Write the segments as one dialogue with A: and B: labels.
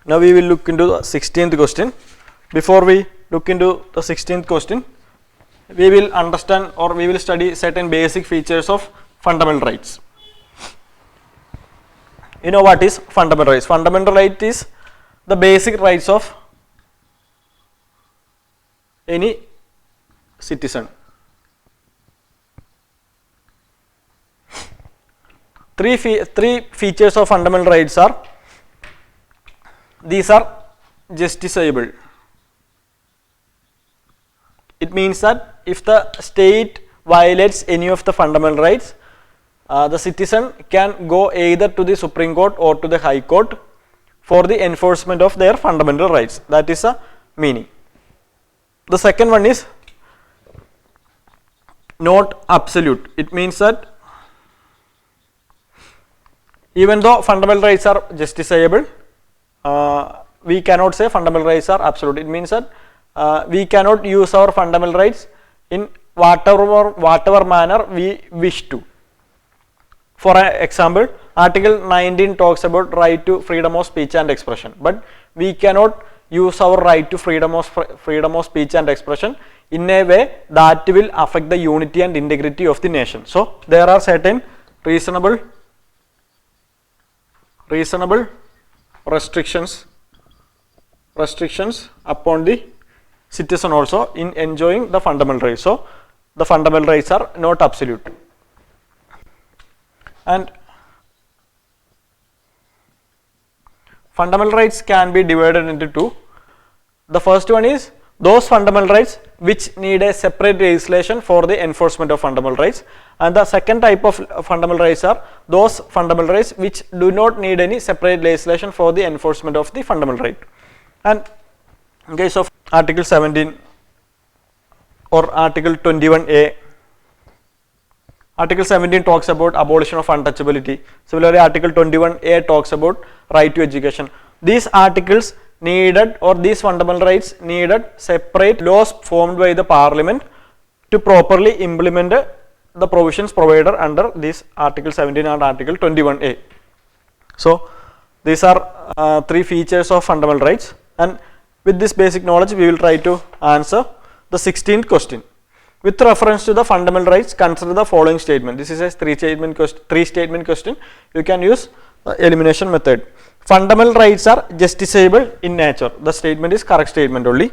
A: Now we will look into the 16th question. Before we look into the 16th question, we will understand or we will study certain basic features of fundamental rights. You know what is fundamental rights? Fundamental right is the basic rights of any citizen. Three features of fundamental rights are, these are justiciable. It means that if the state violates any of the fundamental rights, the citizen can go either to the Supreme Court or to the High Court for the enforcement of their fundamental rights. That is the meaning. The second one is not absolute. It means that even though fundamental rights are justiciable, we cannot say fundamental rights are absolute. It means that we cannot use our fundamental rights in whatever manner we wish to. For example, Article 19 talks about right to freedom of speech and expression, but we cannot use our right to freedom of speech and expression in a way that will affect the unity and integrity of the nation. So there are certain reasonable restrictions upon the citizen also in enjoying the fundamental rights. So the fundamental rights are not absolute. And fundamental rights can be divided into two. The first one is those fundamental rights which need a separate legislation for the enforcement of fundamental rights, and the second type of fundamental rights are those fundamental rights which do not need any separate legislation for the enforcement of the fundamental right. And in case of Article 17 or Article 21A, Article 17 talks about abolition of untouchability. Similarly, Article 21A talks about right to education. These articles needed, or these fundamental rights needed, separate laws formed by the Parliament to properly implement the provisions provided under this Article 17 and Article 21A. So these are three features of fundamental rights, and with this basic knowledge we will try to answer the 16th question. With reference to the fundamental rights, consider the following statement. This is a three statement question. You can use the elimination method. Fundamental rights are justiciable in nature. The statement is correct statement only.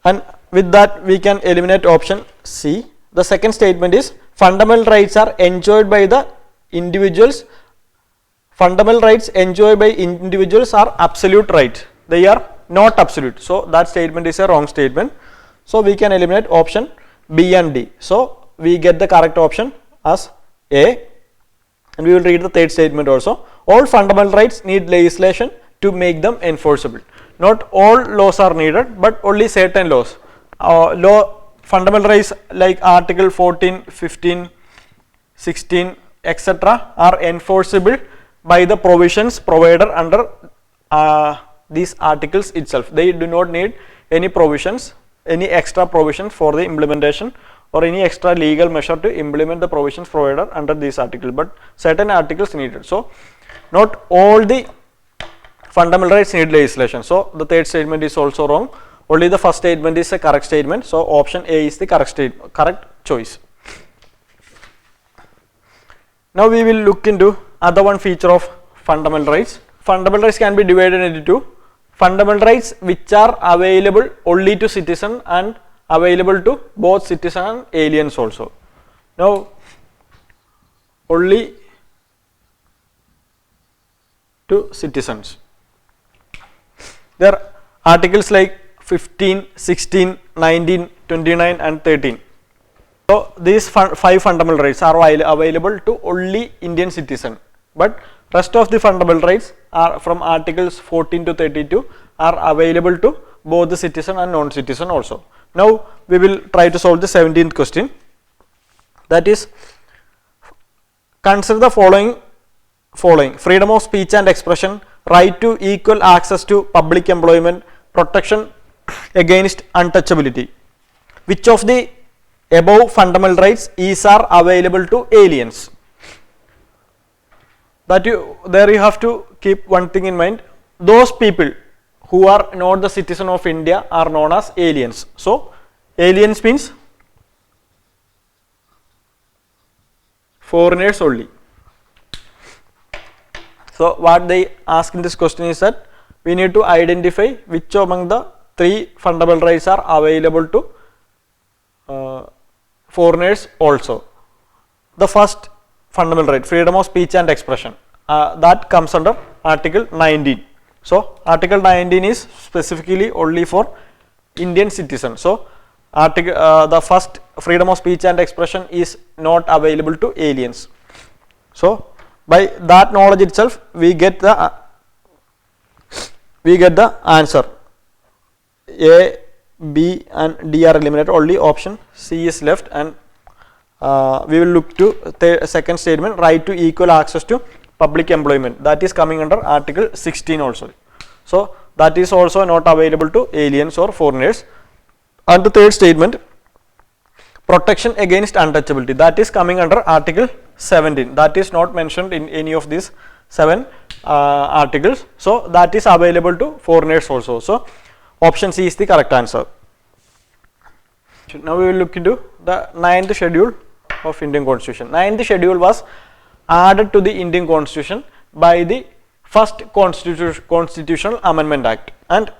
A: And with that we can eliminate option C. The second statement is fundamental rights are enjoyed by the individuals. Fundamental rights enjoyed by individuals are absolute right. They are not absolute. So that statement is a wrong statement. So we can eliminate option B and D. So we get the correct option as A, and we will read the third statement also. All fundamental rights need legislation to make them enforceable. Not all laws are needed, but only certain laws. Fundamental rights like Article 14, 15, 16, etc. are enforceable by the provisions provided under these articles itself. They do not need any provisions, any extra provisions for the implementation or any extra legal measure to implement the provisions provided under this article, but certain articles needed. So not all the fundamental rights need legislation. So the third statement is also wrong. Only the first statement is a correct statement. So option A is the correct choice. Now we will look into other one feature of fundamental rights. Fundamental rights can be divided into two. Fundamental rights which are available only to citizen and available to both citizen and aliens also. Now only to citizens. There are articles like 15, 16, 19, 29 and 13. So these five fundamental rights are available to only Indian citizen, but rest of the fundamental rights are from articles 14 to 32 are available to both the citizen and non-citizen also. Now we will try to solve the 17th question. That is, consider the following: freedom of speech and expression, right to equal access to public employment, protection against untouchability. Which of the above fundamental rights are available to aliens? There you have to keep one thing in mind. Those people who are not the citizen of India are known as aliens. So aliens means foreigners only. So what they ask in this question is that we need to identify which among the three fundamental rights are available to foreigners also. The first fundamental right, freedom of speech and expression, that comes under Article 19. So Article 19 is specifically only for Indian citizens. So the first, freedom of speech and expression, is not available to aliens. So by that knowledge itself, we get the answer. A, B and D are eliminated. Only option C is left, and we will look to the second statement, right to equal access to public employment. That is coming under Article 16 also. So that is also not available to aliens or foreigners. And the third statement, protection against untouchability, that is coming under Article 17. That is not mentioned in any of these 7 articles. So that is available to foreigners also. So option C is the correct answer. Now we will look into the 9th schedule of Indian Constitution. 9th schedule was added to the Indian Constitution by the first Constitutional Amendment Act, and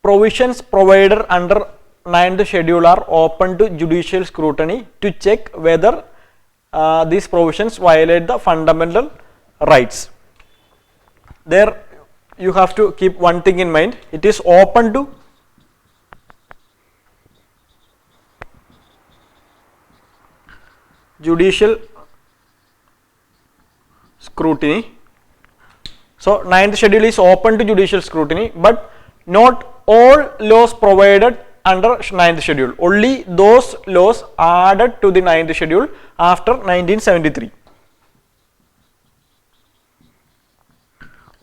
A: provisions provided under 9th schedule are open to judicial scrutiny to check whether these provisions violate the fundamental rights. There you have to keep one thing in mind, it is open to judicial scrutiny. So 9th schedule is open to judicial scrutiny, but not all laws provided under 9th schedule, only those laws added to the 9th schedule after 1973.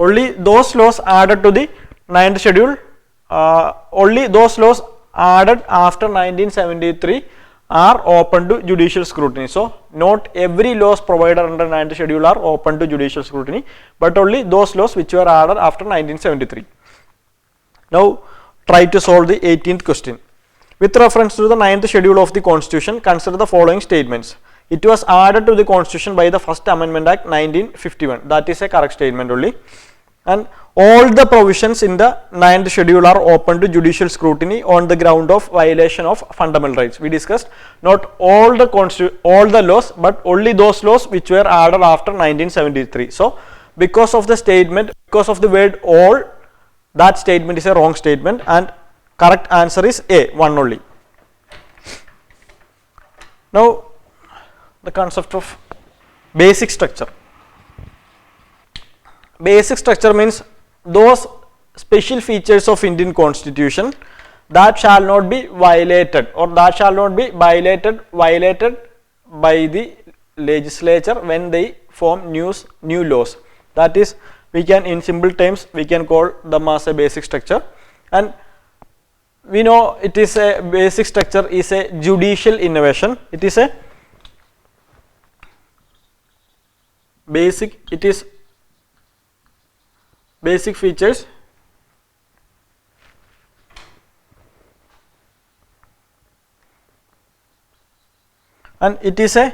A: Only those laws added to the 9th schedule, only those laws added after 1973 are open to judicial scrutiny. So not every laws provided under 9th schedule are open to judicial scrutiny, but only those laws which were added after 1973. Now try to solve the 18th question. With reference to the 9th schedule of the Constitution, consider the following statements. It was added to the Constitution by the First Amendment Act 1951. That is a correct statement only. And all the provisions in the 9th schedule are open to judicial scrutiny on the ground of violation of fundamental rights. We discussed not all the laws, but only those laws which were added after 1973. So because of the statement, because of the word all, that statement is a wrong statement, and correct answer is A, one only. Now the concept of basic structure. Basic structure means those special features of Indian Constitution that shall not be violated, or that shall not be violated by the legislature when they form new laws. That is, we can, in simple terms, we can call them as a basic structure. And we know it is a basic structure is a judicial innovation. It is a basic, it is basic features and it is a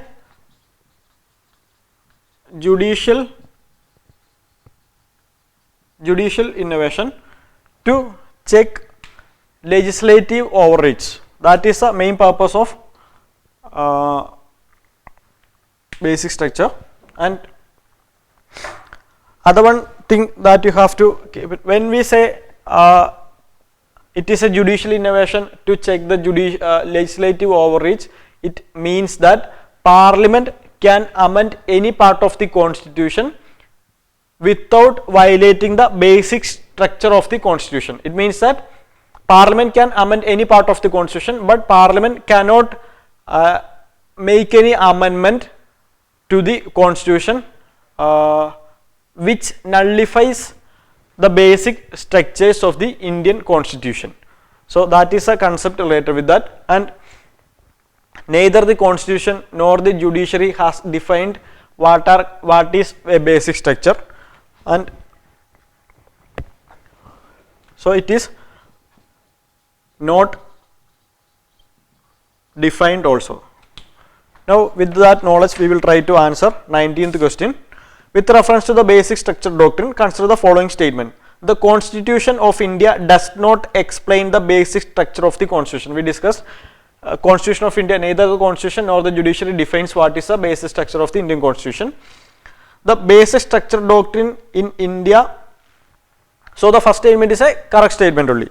A: judicial innovation to check legislative overreach. That is the main purpose of basic structure. And other one thing that you have to keep it, when we say it is a judicial innovation to check the legislative overreach, it means that Parliament can amend any part of the Constitution without violating the basic structure of the Constitution. It means that Parliament can amend any part of the Constitution, but Parliament cannot make any amendment to the Constitution which nullifies the basic structures of the Indian Constitution. So that is a concept related with that. And neither the constitution nor the judiciary has defined what is a basic structure, and so it is not defined also. Now with that knowledge we will try to answer 19th question. With reference to the basic structure doctrine, consider the following statement. The Constitution of India does not explain the basic structure of the Constitution. We discussed Constitution of India, neither the Constitution nor the judiciary defines what is the basic structure of the Indian Constitution. The basic structure doctrine in India, so the first statement is a correct statement only.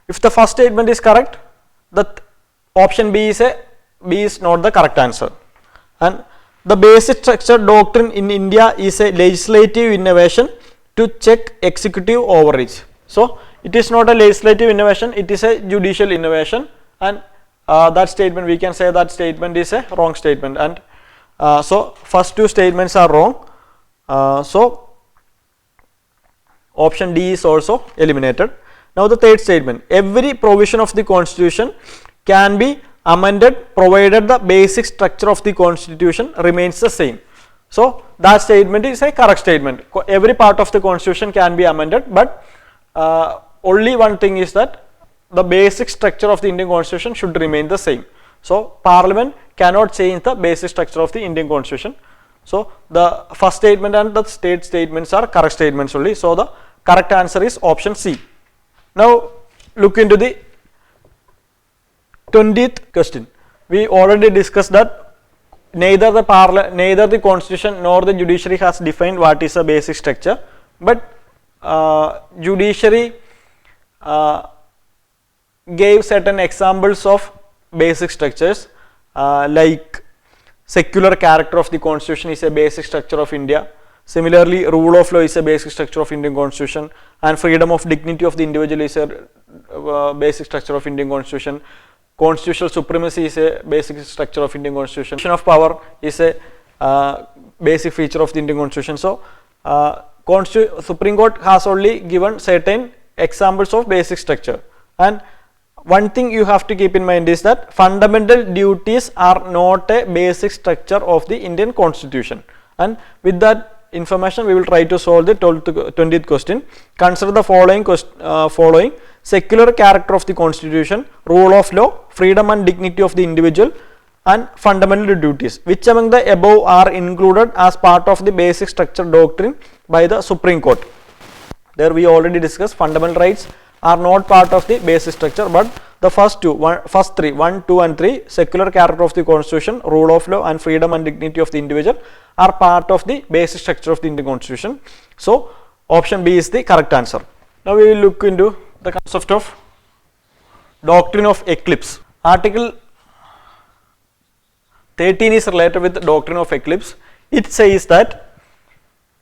A: If the first statement is correct, that option B is not the correct answer. And the basic structure doctrine in India is a legislative innovation to check executive overreach. So it is not a legislative innovation, it is a judicial innovation, and that statement, we can say that statement is a wrong statement, and so first two statements are wrong. So option D is also eliminated. Now the third statement, every provision of the Constitution can be amended provided the basic structure of the Constitution remains the same. So that statement is a correct statement. Every part of the Constitution can be amended, but only one thing is that the basic structure of the Indian Constitution should remain the same. So Parliament cannot change the basic structure of the Indian Constitution. So the first statement and the third statements are correct statements only. So the correct answer is option C. Now look into the 20th question. We already discussed that neither the Constitution nor the judiciary has defined what is a basic structure, but judiciary gave certain examples of basic structures, like secular character of the Constitution is a basic structure of India. Similarly, rule of law is a basic structure of Indian Constitution, and freedom of dignity of the individual is a basic structure of Indian Constitution. Constitutional supremacy is a basic structure of Indian Constitution. Separation of power is a basic feature of the Indian Constitution. So Supreme Court has only given certain examples of basic structure, and one thing you have to keep in mind is that fundamental duties are not a basic structure of the Indian Constitution. And with that information we will try to solve the 20th question. Consider the following secular character of the Constitution, rule of law, freedom and dignity of the individual, and fundamental duties. Which among the above are included as part of the basic structure doctrine by the Supreme Court? There we already discussed fundamental rights are not part of the basic structure, but the first three, 1, 2 and 3, secular character of the Constitution, rule of law and freedom and dignity of the individual are part of the basic structure of the Indian Constitution. So option B is the correct answer. Now we will look into the concept of doctrine of eclipse. Article 13 is related with the doctrine of eclipse. It says that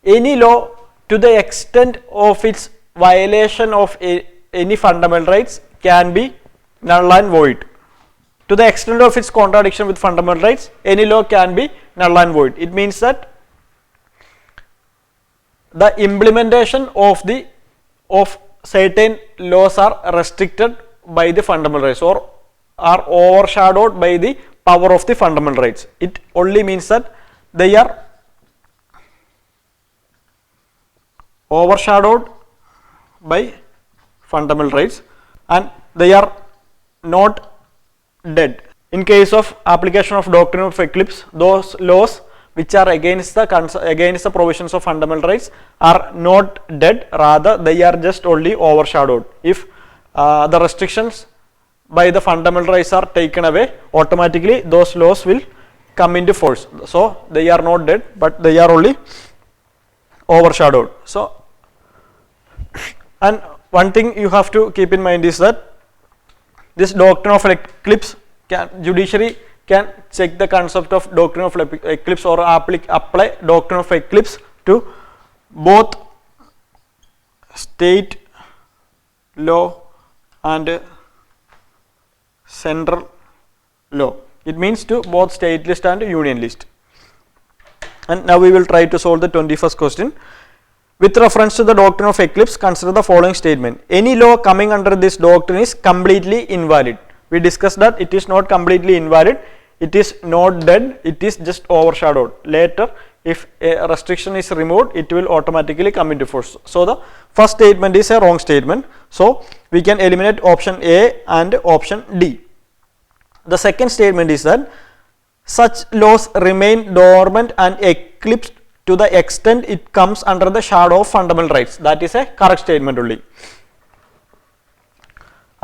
A: any law to the extent of its violation of any fundamental rights can be null and void. To the extent of its contradiction with fundamental rights, any law can be null and void. It means that the implementation of certain laws are restricted by the fundamental rights or are overshadowed by the power of the fundamental rights. It only means that they are overshadowed by fundamental rights and they are not dead. In case of application of doctrine of eclipse, those laws which are against the provisions of fundamental rights are not dead, rather they are just only overshadowed. If the restrictions by the fundamental rights are taken away, automatically those laws will come into force. So they are not dead, but they are only overshadowed. So, and one thing you have to keep in mind is that this doctrine of eclipse, judiciary can check the concept of doctrine of eclipse or apply doctrine of eclipse to both state law and central law. It means to both state list and union list. And now we will try to solve the 21st question. With reference to the doctrine of eclipse, consider the following statement. Any law coming under this doctrine is completely invalid. we discussed that it is not completely invalid, it is not dead, it is just overshadowed. Later, if a restriction is removed, it will automatically come into force. So the first statement is a wrong statement. So we can eliminate option A and option D. The second statement is that such laws remain dormant and eclipsed to the extent it comes under the shadow of fundamental rights. That is a correct statement only.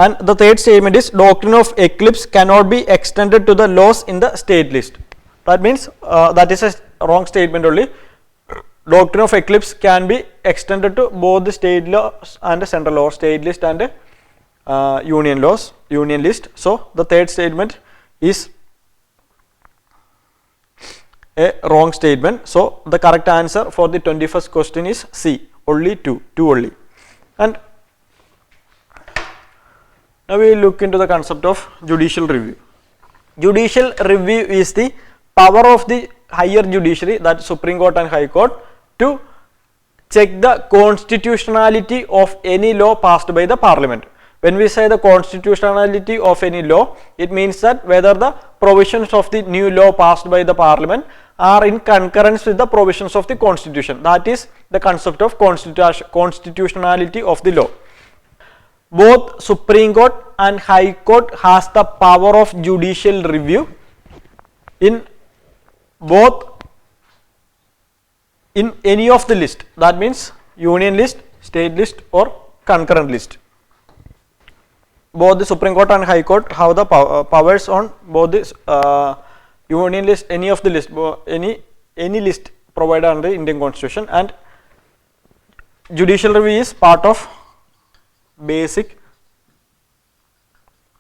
A: And the third statement is doctrine of eclipse cannot be extended to the laws in the state list. That means that is a wrong statement only. Doctrine of eclipse can be extended to both the state laws and the central law, state list and union laws, union list. So the third statement is a wrong statement. So the correct answer for the 21st question is C, only 2 only. And now we will look into the concept of judicial review. Judicial review is the power of the higher judiciary, that Supreme Court and High Court, to check the constitutionality of any law passed by the Parliament. When we say the constitutionality of any law, it means that whether the provisions of the new law passed by the Parliament are in concurrence with the provisions of the Constitution. That is the concept of constitutionality of the law. Both Supreme Court and High Court has the power of judicial review in both, in any of the list, that means union list, state list or concurrent list. Both the Supreme Court and High Court have the powers on both this union list, any of the list, any list provided under the Indian Constitution, and judicial review is part of basic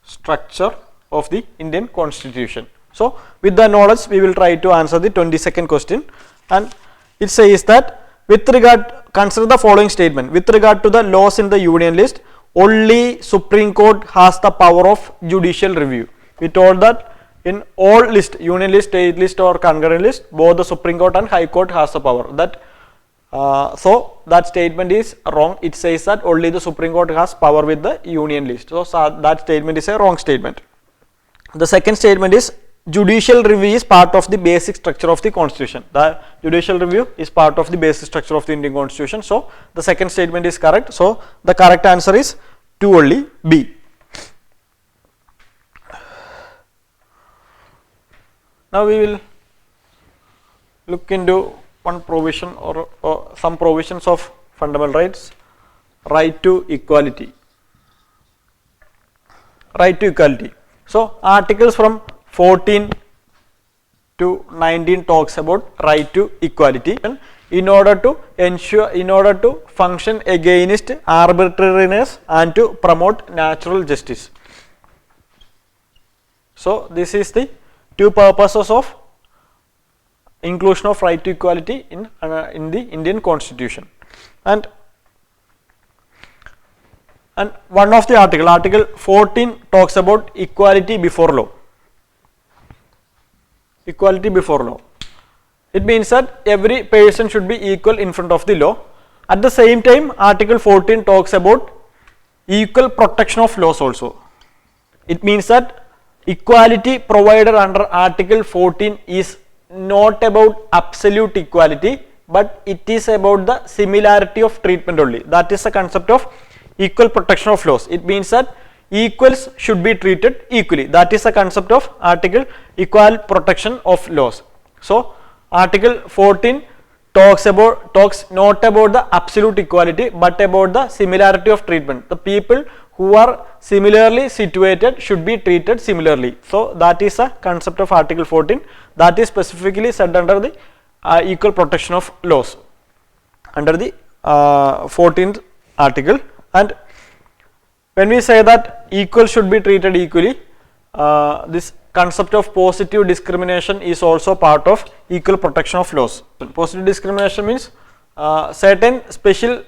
A: structure of the Indian Constitution. So with the knowledge we will try to answer the 22nd question, and it says that with regard, consider the following statement: with regard to the laws in the union list, only Supreme Court has the power of judicial review. We told that in all list, union list, state list or concurrent list, both the Supreme Court and High Court has the power. That so that statement is wrong. It says that only the Supreme Court has power with the union list. So that statement is a wrong statement. The second statement is judicial review is part of the basic structure of the Constitution. The judicial review is part of the basic structure of the Indian Constitution. So the second statement is correct. So the correct answer is 2 only, B. Now we will look into one provision or some provisions of fundamental rights. Right to equality. Right to equality. So articles from 14 to 19 talks about right to equality in order to ensure, in order to function against arbitrariness and to promote natural justice. So this is the two purposes of inclusion of right to equality in the Indian Constitution. And one of the article 14 talks about equality before law. Equality before law. It means that every person should be equal in front of the law. At the same time, article 14 talks about equal protection of laws also. It means that equality provided under article 14 is not about absolute equality, but it is about the similarity of treatment only. That is the concept of equal protection of laws. It means that equals should be treated equally. That is the concept of article equal protection of laws. So article 14 talks not about the absolute equality, but about the similarity of treatment. The people who are similarly situated should be treated similarly. So that is the concept of article 14, that is specifically said under the equal protection of laws under the 14th article. And when we say that equal should be treated equally, this concept of positive discrimination is also part of equal protection of laws. Positive discrimination means certain special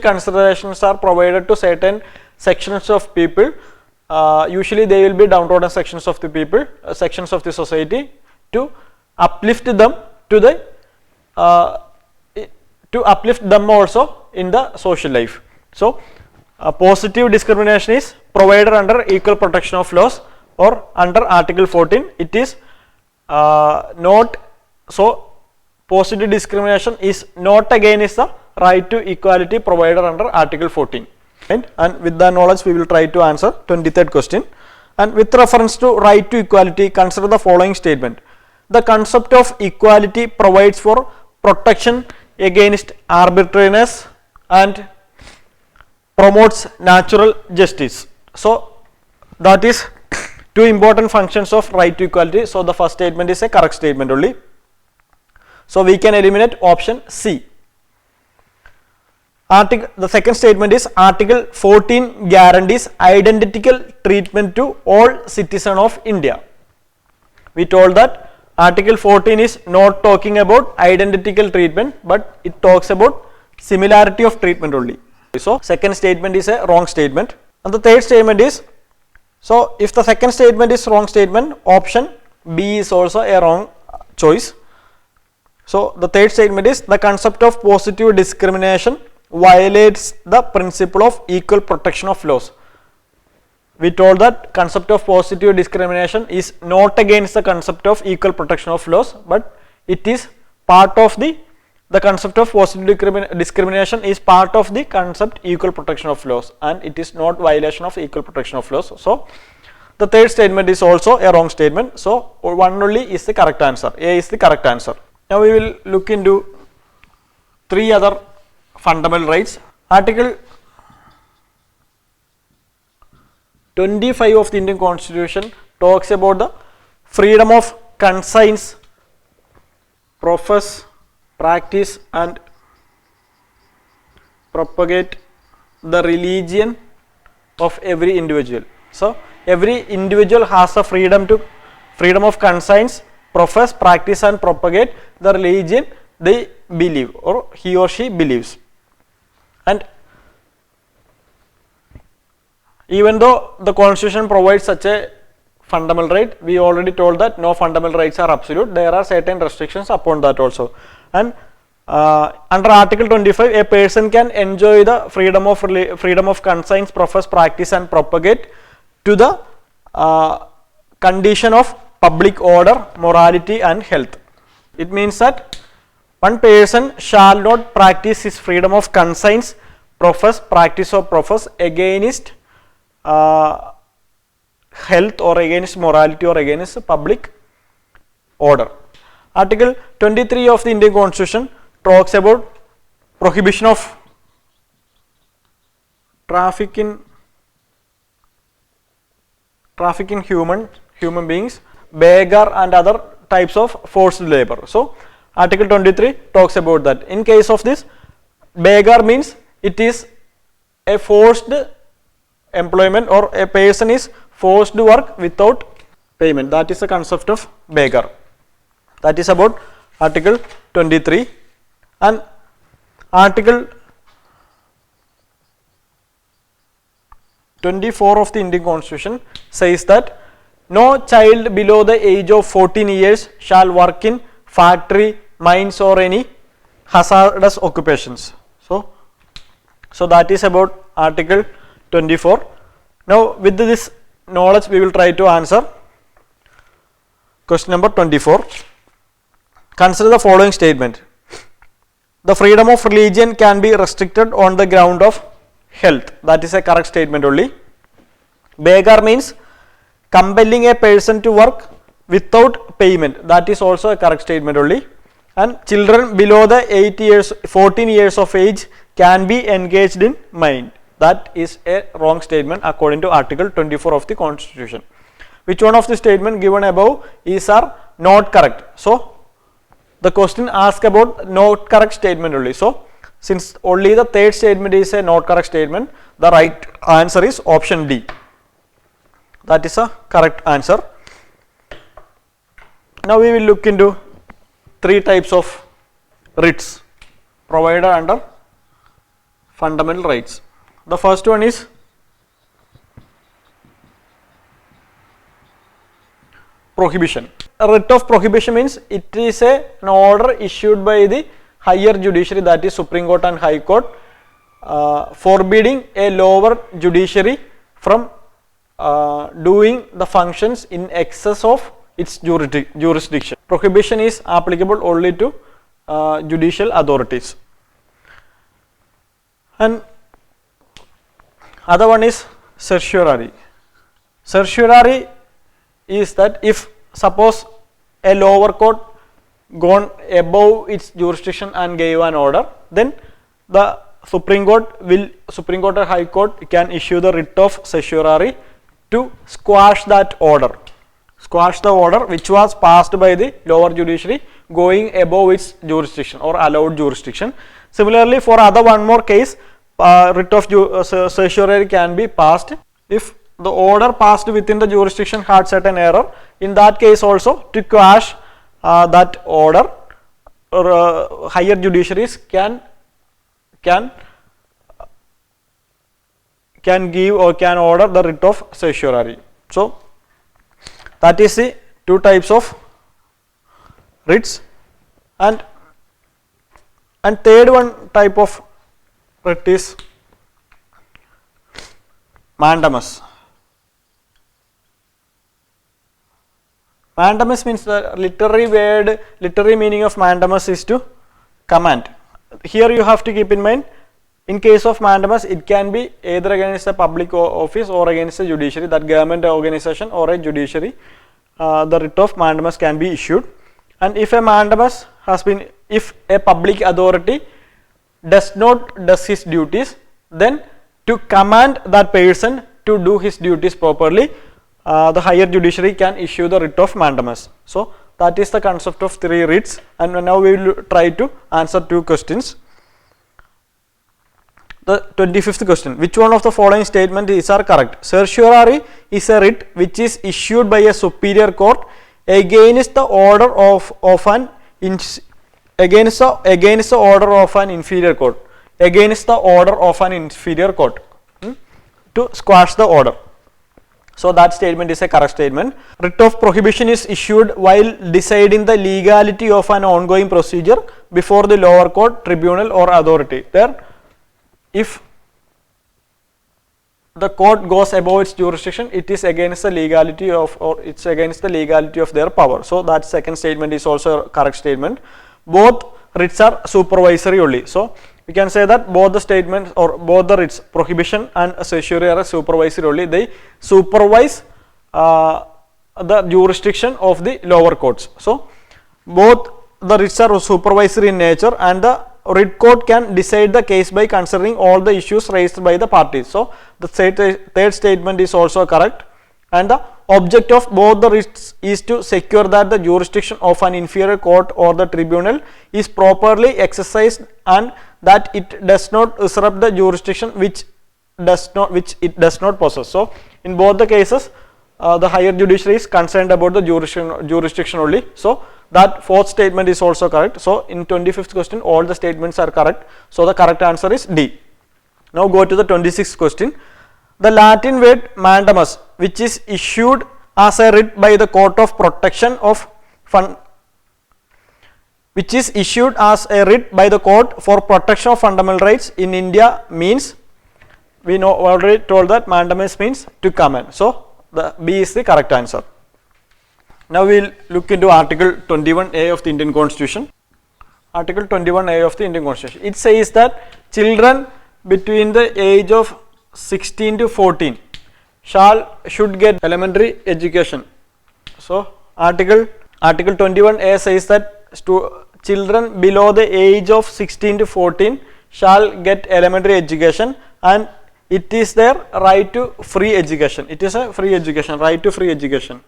A: considerations are provided to certain sections of people. Usually they will be downtrodden sections of the people, sections of the society, to uplift them to the to uplift them also in the social life. So positive discrimination is provided under equal protection of laws or under Article 14. It is not so. Positive discrimination is not against the right to equality provided under Article 14. Right? And with that knowledge, we will try to answer 23rd question. And with reference to right to equality, consider the following statement. The concept of equality provides for protection against arbitrariness and promotes natural justice. So, that is two important functions of right to equality. So, the first statement is a correct statement only. So, we can eliminate option C. The second statement is Article 14 guarantees identical treatment to all citizens of India. We told that Article 14 is not talking about identical treatment, but it talks about similarity of treatment only. So, second statement is a wrong statement. And the third statement is, so if the second statement is wrong statement, option B is also a wrong choice. So, the third statement is the concept of positive discrimination violates the principle of equal protection of laws. We told that concept of positive discrimination is not against the concept of equal protection of laws, but it is part of the concept of positive discrimination is part of the concept equal protection of laws, and it is not violation of equal protection of laws. So, the third statement is also a wrong statement. So, one only is the correct answer. A is the correct answer. Now, we will look into three other fundamental rights. Article 25 of the Indian Constitution talks about the freedom of conscience, profess, practice and propagate the religion of every individual. So, every individual has a freedom of conscience, profess, practice and propagate the religion they believe or he or she believes. And even though the Constitution provides such a fundamental right, we already told that no fundamental rights are absolute. There are certain restrictions upon that also. And under Article 25, a person can enjoy the freedom of conscience, profess, practice and propagate to the condition of public order, morality and health. It means that one person shall not practice his freedom of conscience, profess, practice or profess against health or against morality or against public order. Article 23 of the Indian Constitution talks about prohibition of trafficking human beings, beggar and other types of forced labor. So, Article 23 talks about that. In case of this, beggar means it is a forced employment or a person is forced to work without payment. That is the concept of beggar. That is about Article 23. And Article 24 of the Indian Constitution says that no child below the age of 14 years shall work in factory, mines or any hazardous occupations. So that is about Article 24. Now with this knowledge we will try to answer question number 24. Consider the following statement. The freedom of religion can be restricted on the ground of health. That is a correct statement only. Beggar means compelling a person to work without payment. That is also a correct statement only. And children below the 14 years of age can be engaged in mining. That is a wrong statement according to Article 24 of the Constitution. Which one of the statement given above are not correct? So, the question asks about not correct statement only. So, since only the third statement is a not correct statement, the right answer is option D. That is a correct answer. Now, we will look into three types of writs provided under fundamental rights. The first one is prohibition. A writ of prohibition means it is an order issued by the higher judiciary, that is Supreme Court and High Court, forbidding a lower judiciary from doing the functions in excess of its jurisdiction. Prohibition is applicable only to judicial authorities. And other one is certiorari. Certiorari is that if suppose a lower court gone above its jurisdiction and gave an order, then the Supreme Court or High Court can issue the writ of certiorari to squash that order. Squash the order which was passed by the lower judiciary going above its jurisdiction or allowed jurisdiction. Similarly, for other one more case, writ of certiorari can be passed if the order passed within the jurisdiction had certain error. In that case also, to quash that order, or higher judiciaries can give or can order the writ of certiorari. So that is the two types of writs. And third one type of writ is mandamus. Mandamus means the literary meaning of mandamus is to command. Here you have to keep in mind, in case of mandamus, it can be either against a public office or against a judiciary, that government organization or a judiciary. The writ of mandamus can be issued. And if a mandamus has been, if a public authority does his duties, then to command that person to do his duties properly, the higher judiciary can issue the writ of mandamus. So that is the concept of three writs, and now we will try to answer two questions. The 25th question, which one of the following statements are correct? Certiorari is a writ which is issued by a superior court against the order of an against the order of an inferior court, against the order of an inferior court, to squash the order. So that statement is a correct statement. Writ of prohibition is issued while deciding the legality of an ongoing procedure before the lower court, tribunal or authority. There, if the court goes above its jurisdiction, it is against the legality of, or it's against the legality of their power. So that second statement is also a correct statement. Both writs are supervisory only. So we can say that both the statements or both the writs, prohibition and certiorari, are supervisory only. They supervise the jurisdiction of the lower courts. So both the writs are supervisory in nature, and the writ court can decide the case by considering all the issues raised by the parties. So the third statement is also correct, and the object of both the writs is to secure that the jurisdiction of an inferior court or the tribunal is properly exercised, and that it does not usurp the jurisdiction which it does not possess. So in both the cases, the higher judiciary is concerned about the jurisdiction only. So that fourth statement is also correct. So in 25th question, all the statements are correct. So the correct answer is D. Now go to the 26th question. The Latin word mandamus, which is issued as a writ by the Court of Protection of which is issued as a writ by the Court for Protection of Fundamental Rights in India, means, we know already told that mandamus means to command. So the B is the correct answer. Now we will look into Article 21A of the Indian Constitution. Article 21A of the Indian Constitution. It says that children between the age of 16 to 14 should get elementary education. So Article 21A says that children below the age of 16 to 14 shall get elementary education, and it is their right to free education. It is a free education, right to free education.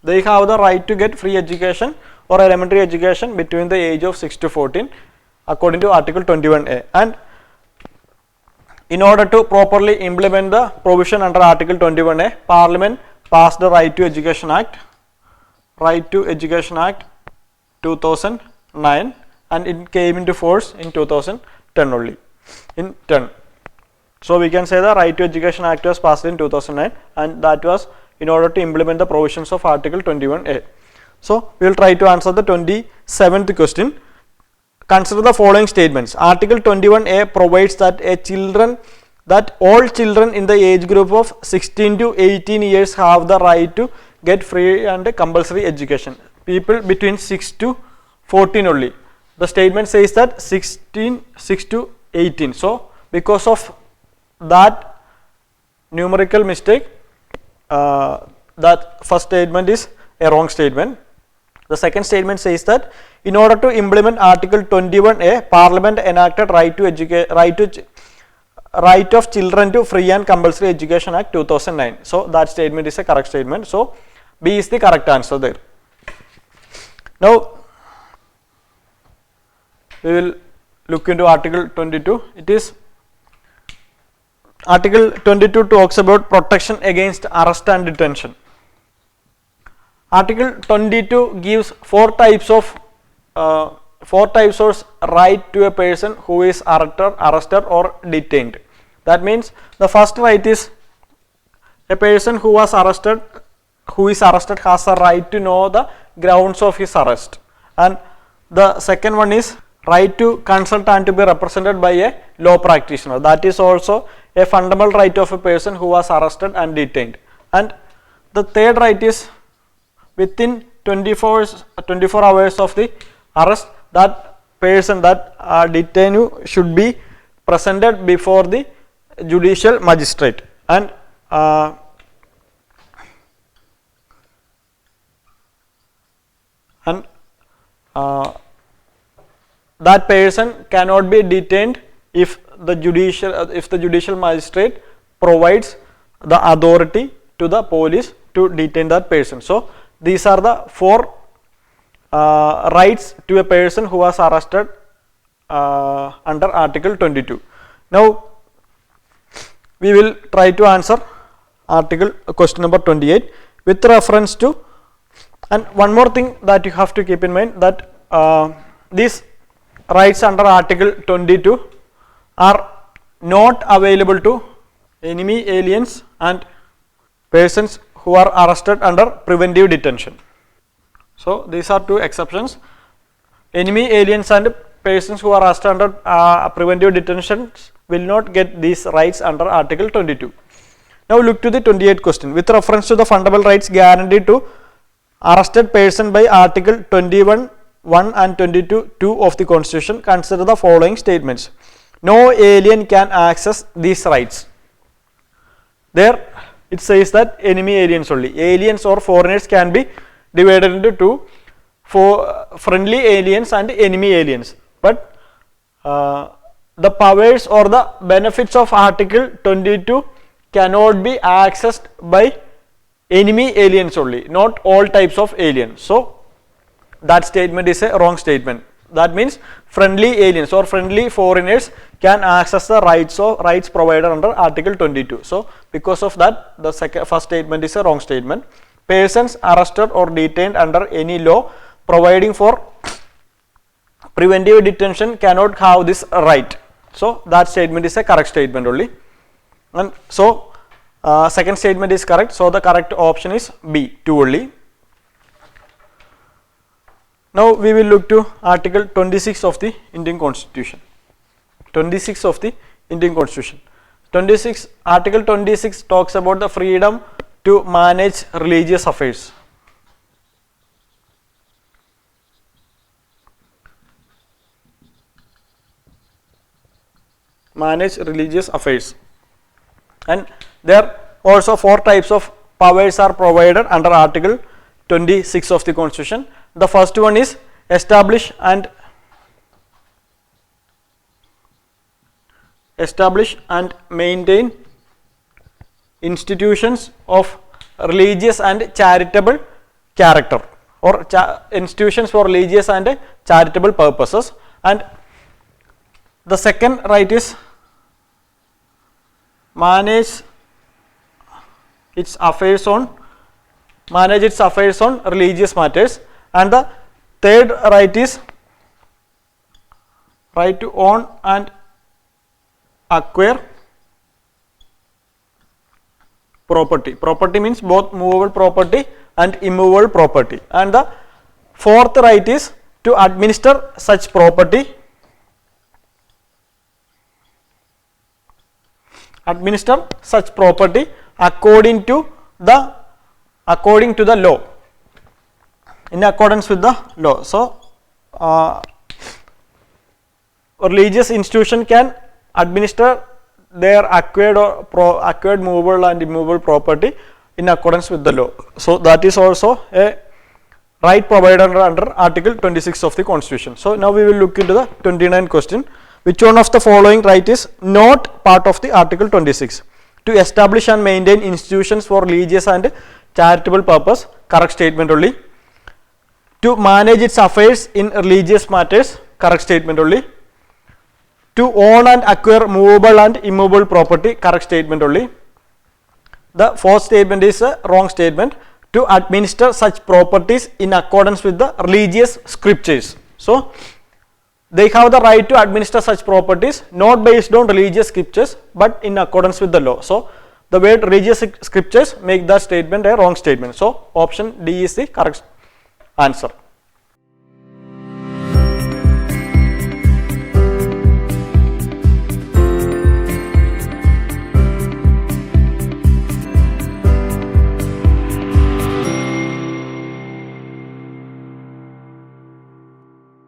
A: They have the right to get free education or elementary education between the age of 6 to 14 according to Article 21A. And in order to properly implement the provision under Article 21A, Parliament passed the Right to Education Act 2009, and it came into force in 2010 only. In 10. So we can say the Right to Education Act was passed in 2009, and that was in order to implement the provisions of Article 21A. So we will try to answer the 27th question. Consider the following statements. Article 21A provides that a children that all children in the age group of 16 to 18 years have the right to get free and compulsory education. People between 6 to 14 only. The statement says that 6 to 18. So because of that numerical mistake, that first statement is a wrong statement. The second statement says that in order to implement Article 21A, Parliament enacted Right of Children to Free and Compulsory Education Act 2009. So that statement is a correct statement. So B is the correct answer there. Now we will look into Article 22. It is Article 22 talks about protection against arrest and detention. Article 22 gives four types of right to a person who is arrested or detained. That means the first right is a person who is arrested has a right to know the grounds of his arrest, and the second one is right to consult and to be represented by a law practitioner. That is also a fundamental right of a person who was arrested and detained. And the third right is within 24 hours of the arrest, that person, that detainee should be presented before the judicial magistrate, and that person cannot be detained if the judicial magistrate provides the authority to the police to detain that person. So these are the four rights to a person who was arrested under Article 22. Now we will try to answer question number 28 with reference to, and one more thing that you have to keep in mind, that these rights under Article 22 are not available to enemy aliens and persons who are arrested under preventive detention. So these are two exceptions. Enemy aliens and persons who are arrested under preventive detention will not get these rights under Article 22. Now look to the 28th question. With reference to the fundamental rights guaranteed to arrested person by Article 21(1) and 22(2) of the Constitution, consider the following statements. No alien can access these rights. There it says that enemy aliens only. Aliens or foreigners can be divided into two, for friendly aliens and enemy aliens. But the powers or the benefits of Article 22 cannot be accessed by enemy aliens only, not all types of aliens. So that statement is a wrong statement. That means friendly aliens or friendly foreigners can access the rights provided under Article 22. So because of that, the first statement is a wrong statement. Persons arrested or detained under any law providing for preventive detention cannot have this right. So that statement is a correct statement only. And so second statement is correct. So the correct option is B, 2 only. Now we will look to Article 26 of the Indian Constitution. 26 of the Indian Constitution. Article 26 talks about the freedom to manage religious affairs. Manage religious affairs. And there also four types of powers are provided under Article 26 of the Constitution. The first one is establish and maintain institutions of religious and charitable character, or institutions for religious and charitable purposes. And the second right is manage its affairs on religious matters, and the third right is right to own and acquire property. Property means both movable property and immovable property, and the fourth right is to administer such property administer such property according to the law, in accordance with the law. So religious institution can administer their acquired movable and immovable property in accordance with the law. So that is also a right provided under Article 26 of the Constitution. So now we will look into the 29th question. Which one of the following right is not part of the Article 26? To establish and maintain institutions for religious and charitable purpose, correct statement only. To manage its affairs in religious matters, correct statement only. To own and acquire movable and immovable property, correct statement only. The fourth statement is a wrong statement. To administer such properties in accordance with the religious scriptures. So they have the right to administer such properties not based on religious scriptures but in accordance with the law. So the word religious scriptures make that statement a wrong statement. So option D is the correct answer.